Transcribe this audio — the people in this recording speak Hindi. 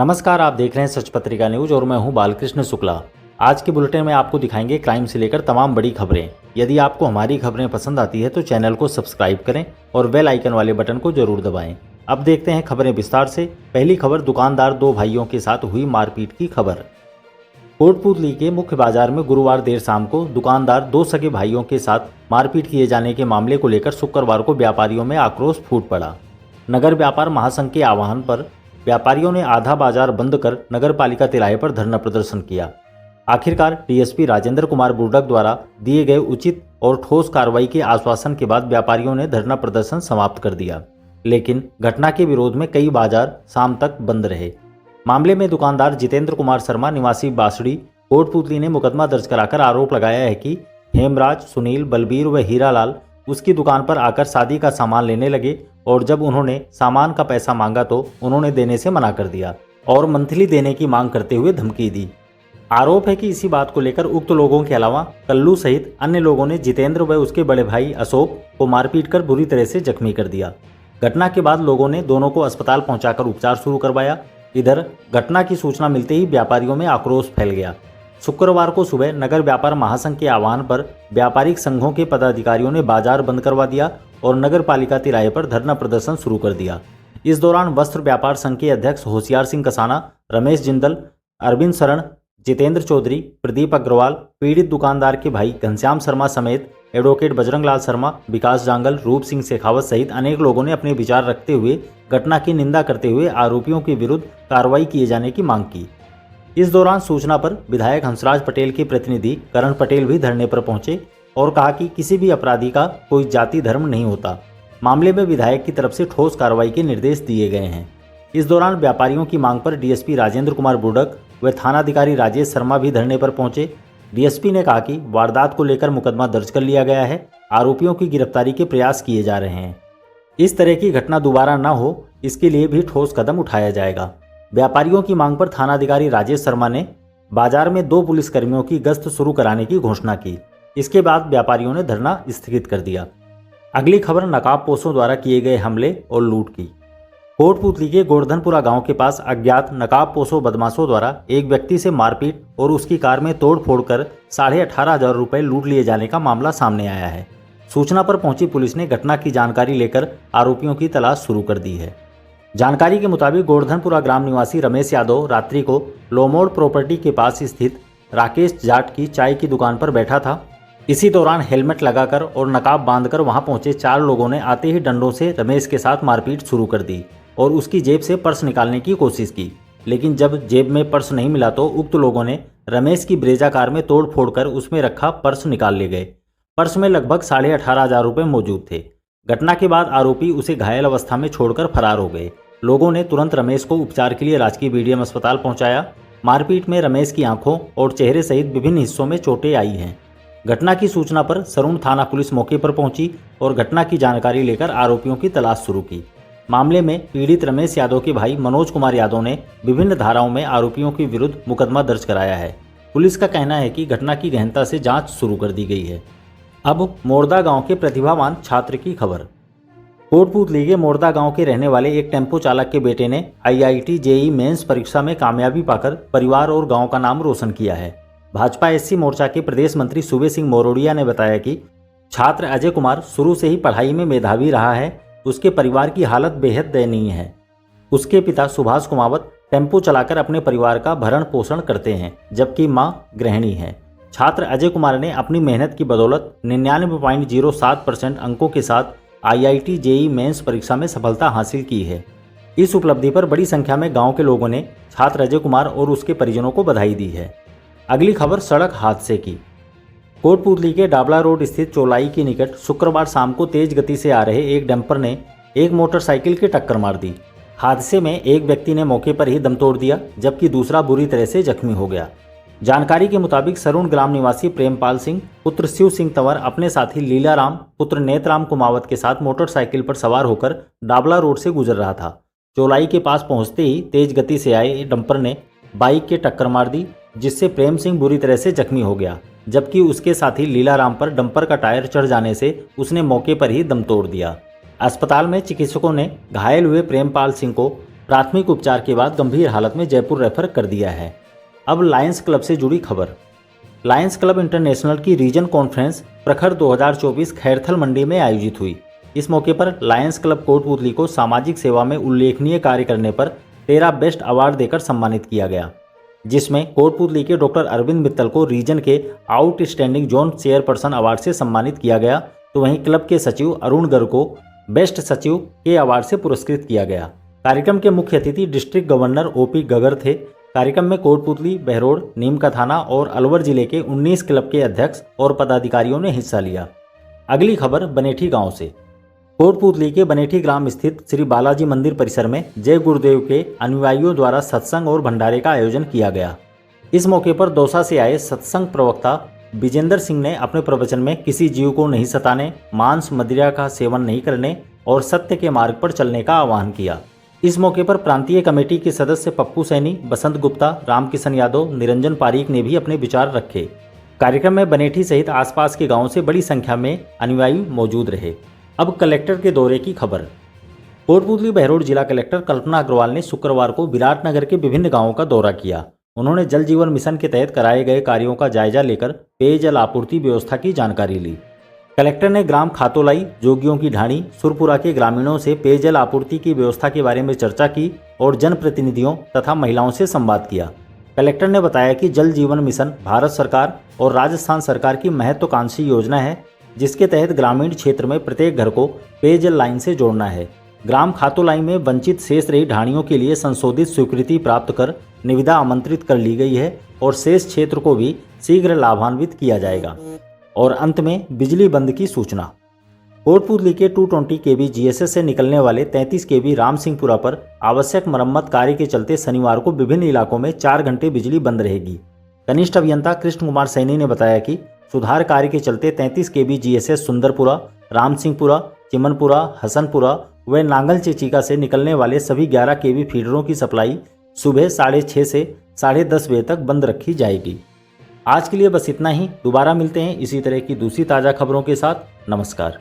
नमस्कार, आप देख रहे हैं सच पत्रिका न्यूज और मैं हूं बालकृष्ण शुक्ला। आज के बुलेटिन में आपको दिखाएंगे क्राइम से लेकर तमाम बड़ी खबरें। यदि आपको हमारी खबरें पसंद आती है तो चैनल को सब्सक्राइब करें और बेल आइकन वाले बटन को जरूर दबाएं। अब देखते हैं खबरें विस्तार से। पहली खबर, दुकानदार दो भाइयों के साथ हुई मारपीट की खबर। कोटपूतली के मुख्य बाजार में गुरुवार देर शाम को दुकानदार दो सगे भाइयों के साथ मारपीट किए जाने के मामले को लेकर शुक्रवार को व्यापारियों में आक्रोश फूट पड़ा। नगर व्यापार महासंघ के आह्वान पर व्यापारियों ने आधा बाजार बंद कर नगर पालिका तिराहे पर धरना प्रदर्शन किया। आखिरकार डीएसपी राजेंद्र कुमार बुर्डक द्वारा दिए गए उचित और ठोस कार्रवाई के आश्वासन के बाद व्यापारियों ने धरना प्रदर्शन समाप्त कर दिया, लेकिन घटना के विरोध में कई बाजार शाम तक बंद रहे। मामले में दुकानदार जितेंद्र कुमार शर्मा निवासी बासड़ी कोटपूतली ने मुकदमा दर्ज कराकर आरोप लगाया है कि हेमराज, सुनील, बलबीर व हीरालाल उसकी दुकान पर आकर शादी का सामान लेने लगे और जब उन्होंने सामान का पैसा मांगा तो उन्होंने देने से मना कर दिया और मंथली देने की मांग करते हुए धमकी दी। आरोप है कि इसी बात को लेकर उक्त लोगों के अलावा कल्लू सहित अन्य लोगों ने जितेंद्र व उसके बड़े भाई अशोक को मारपीट कर बुरी तरह से जख्मी कर दिया। घटना के बाद लोगों ने दोनों को अस्पताल पहुंचाकर उपचार शुरू करवाया। इधर घटना की सूचना मिलते ही व्यापारियों में आक्रोश फैल गया। शुक्रवार को सुबह नगर व्यापार महासंघ के आह्वान पर व्यापारिक संघों के पदाधिकारियों ने बाजार बंद करवा दिया और नगर पालिका तिराहे पर धरना प्रदर्शन शुरू कर दिया। इस दौरान वस्त्र व्यापार संघ के अध्यक्ष होशियार सिंह कसाना, रमेश जिंदल, अरविंद शरण, जितेंद्र चौधरी, प्रदीप अग्रवाल, पीड़ित दुकानदार के भाई घनश्याम शर्मा समेत एडवोकेट बजरंग लाल शर्मा, विकास जांगल, रूप सिंह शेखावत सहित अनेक लोगों ने अपने विचार रखते हुए घटना की निंदा करते हुए आरोपियों के विरुद्ध कार्रवाई किए जाने की मांग की। इस दौरान सूचना पर विधायक हंसराज पटेल के प्रतिनिधि करण पटेल भी धरने पर पहुंचे और कहा कि किसी भी अपराधी का कोई जाति धर्म नहीं होता। मामले में विधायक की तरफ से ठोस कार्रवाई के निर्देश दिए गए हैं। इस दौरान व्यापारियों की मांग पर डीएसपी राजेंद्र कुमार बुर्डक व थानाधिकारी राजेश शर्मा भी धरने पर पहुंचे। डीएसपी ने कहा कि वारदात को लेकर मुकदमा दर्ज कर लिया गया है, आरोपियों की गिरफ्तारी के प्रयास किए जा रहे हैं। इस तरह की घटना दोबारा न हो, इसके लिए भी ठोस कदम उठाया जाएगा। व्यापारियों की मांग पर थानाधिकारी राजेश शर्मा ने बाजार में 2 पुलिसकर्मियों की गश्त शुरू कराने की घोषणा की। इसके बाद व्यापारियों ने धरना स्थगित कर दिया। अगली खबर, नकाबपोशों द्वारा किए गए हमले और लूट की। कोटपूतली के गोवर्धनपुरा गांव के पास अज्ञात नकाबपोशों बदमाशों द्वारा एक व्यक्ति से मारपीट और उसकी कार में तोड़फोड़ कर 18,500 रुपये लूट लिए जाने का मामला सामने आया है। सूचना पर पहुंची पुलिस ने घटना की जानकारी लेकर आरोपियों की तलाश शुरू कर दी है। जानकारी के मुताबिक गोवर्धनपुरा ग्राम निवासी रमेश यादव रात्रि को लोमोड़ प्रॉपर्टी के पास स्थित राकेश जाट की चाय की दुकान पर बैठा था। इसी दौरान हेलमेट लगाकर और नकाब बांधकर वहां पहुंचे 4 लोगों ने आते ही डंडों से रमेश के साथ मारपीट शुरू कर दी और उसकी जेब से पर्स निकालने की कोशिश की, लेकिन जब जेब में पर्स नहीं मिला तो उक्त लोगों ने रमेश की ब्रेजा कार में तोड़ फोड़ कर उसमें रखा पर्स निकाल ले गए। पर्स में लगभग 18,500 रुपये मौजूद थे। घटना के बाद आरोपी उसे घायल अवस्था में छोड़कर फरार हो गए। लोगों ने तुरंत रमेश को उपचार के लिए राजकीय बीडीएम अस्पताल पहुंचाया। मारपीट में रमेश की आंखों और चेहरे सहित विभिन्न हिस्सों में चोटें आई हैं। घटना की सूचना पर सरुण थाना पुलिस मौके पर पहुंची और घटना की जानकारी लेकर आरोपियों की तलाश शुरू की। मामले में पीड़ित रमेश यादव के भाई मनोज कुमार यादव ने विभिन्न धाराओं में आरोपियों के विरुद्ध मुकदमा दर्ज कराया है। पुलिस का कहना है कि घटना की गहनता से जाँच शुरू कर दी गई है। अब मोरदा गाँव के प्रतिभावान छात्र की खबर। कोटपूतली के मोरदा गांव के रहने वाले एक टेम्पो चालक के बेटे ने आईआईटी जेईई मेंस परीक्षा में कामयाबी पाकर परिवार और गांव का नाम रोशन किया है। भाजपा एससी मोर्चा के प्रदेश मंत्री सूबे सिंह मोरोडिया ने बताया कि छात्र अजय कुमार शुरू से ही पढ़ाई में मेधावी रहा है। उसके परिवार की हालत बेहद दयनीय है। उसके पिता सुभाष कुमावत टेम्पो चलाकर अपने परिवार का भरण पोषण करते हैं, जबकि मां गृहिणी है। छात्र अजय कुमार ने अपनी मेहनत की बदौलत 99.07% अंकों के साथ आईआईटी जेईई मेंस परीक्षा में सफलता हासिल की है। इस उपलब्धि पर बड़ी संख्या में गांव के लोगों ने छात्र अजय कुमार और उसके परिजनों को बधाई दी है। अगली खबर, सड़क हादसे की। कोटपूतली के डाबला रोड स्थित चौलाई के निकट शुक्रवार शाम को तेज गति से आ रहे एक डंपर ने एक मोटरसाइकिल की टक्कर मार दी। हादसे में एक व्यक्ति ने मौके पर ही दम तोड़ दिया, जबकि दूसरा बुरी तरह से जख्मी हो गया। जानकारी के मुताबिक सरुण ग्राम निवासी प्रेमपाल सिंह पुत्र शिव सिंह तंवर अपने साथी लीलाराम पुत्र नेतराम कुमावत के साथ मोटरसाइकिल पर सवार होकर डाबला रोड से गुजर रहा था। चौलाई के पास पहुंचते ही तेज गति से आए डंपर ने बाइक के टक्कर मार दी, जिससे प्रेम सिंह बुरी तरह से जख्मी हो गया, जबकि उसके साथी लीलाराम पर डंपर का टायर चढ़ जाने से उसने मौके पर ही दम तोड़ दिया। अस्पताल में चिकित्सकों ने घायल हुए प्रेमपाल सिंह को प्राथमिक उपचार के बाद गंभीर हालत में जयपुर रेफर कर दिया है। अब लायंस क्लब से जुड़ी खबर। लायंस क्लब इंटरनेशनल की रीजन कॉन्फ्रेंस प्रखर 2024 खैरथल मंडी में आयोजित हुई। इस मौके पर लायंस क्लब कोटपूतली को सामाजिक सेवा में उल्लेखनीय कार्य करने पर 13 बेस्ट अवार्ड देकर सम्मानित किया गया, जिसमें कोटपूतली के डॉक्टर अरविंद मित्तल को रीजन के आउटस्टैंडिंग जोन चेयरपर्सन अवार्ड से सम्मानित किया गया, तो वहीं क्लब के सचिव अरुण गर्ग को बेस्ट सचिव के अवार्ड से पुरस्कृत किया गया। कार्यक्रम के मुख्य अतिथि डिस्ट्रिक्ट गवर्नर ओपी गगर थे। कार्यक्रम में कोटपूतली, बहरोड, नीम का थाना और अलवर जिले के 19 क्लब के अध्यक्ष और पदाधिकारियों ने हिस्सा लिया। अगली खबर बनेठी गांव से। कोटपूतली के बनेठी ग्राम स्थित श्री बालाजी मंदिर परिसर में जय गुरुदेव के अनुयायियों द्वारा सत्संग और भंडारे का आयोजन किया गया। इस मौके पर दौसा से आए सत्संग प्रवक्ता विजेंद्र सिंह ने अपने प्रवचन में किसी जीव को नहीं सताने, मांस मदिरा का सेवन नहीं करने और सत्य के मार्ग पर चलने का आह्वान किया। इस मौके पर प्रांतीय कमेटी के सदस्य पप्पू सैनी, बसंत गुप्ता, रामकिशन यादव, निरंजन पारीक ने भी अपने विचार रखे। कार्यक्रम में बनेठी सहित आसपास के गांवों से बड़ी संख्या में अनुयायी मौजूद रहे। अब कलेक्टर के दौरे की खबर। कोटपूतली बहरोड जिला कलेक्टर कल्पना अग्रवाल ने शुक्रवार को विराटनगर के विभिन्न गांवों का दौरा किया। उन्होंने जल जीवन मिशन के तहत कराए गए कार्यों का जायजा लेकर पेयजल आपूर्ति व्यवस्था की जानकारी ली। कलेक्टर ने ग्राम खातोलाई, जोगियों की ढाणी, सुरपुरा के ग्रामीणों से पेयजल आपूर्ति की व्यवस्था के बारे में चर्चा की और जनप्रतिनिधियों तथा महिलाओं से संवाद किया। कलेक्टर ने बताया कि जल जीवन मिशन भारत सरकार और राजस्थान सरकार की महत्वाकांक्षी योजना है, जिसके तहत ग्रामीण क्षेत्र में प्रत्येक घर को पेयजल लाइन से जोड़ना है। ग्राम खातोलाई में वंचित शेष रही ढाणियों के लिए संशोधित स्वीकृति प्राप्त कर निविदा आमंत्रित कर ली गई है और शेष क्षेत्र को भी शीघ्र लाभान्वित किया जाएगा। और अंत में बिजली बंद की सूचना। कोटपूतली के 220 kV GSS से निकलने वाले 33 kV रामसिंहपुरा पर आवश्यक मरम्मत कार्य के चलते शनिवार को विभिन्न इलाकों में 4 घंटे बिजली बंद रहेगी। कनिष्ठ अभियंता कृष्ण कुमार सैनी ने बताया कि सुधार कार्य के चलते 33 kV GSS सुंदरपुरा, रामसिंहपुरा, चिमनपुरा, हसनपुरा व नांगल चिचिका से निकलने वाले सभी 11 kV फीडरों की सप्लाई सुबह 6:30 से 10:30 बजे तक बंद रखी जाएगी। आज के लिए बस इतना ही। दोबारा मिलते हैं इसी तरह की दूसरी ताज़ा खबरों के साथ। नमस्कार।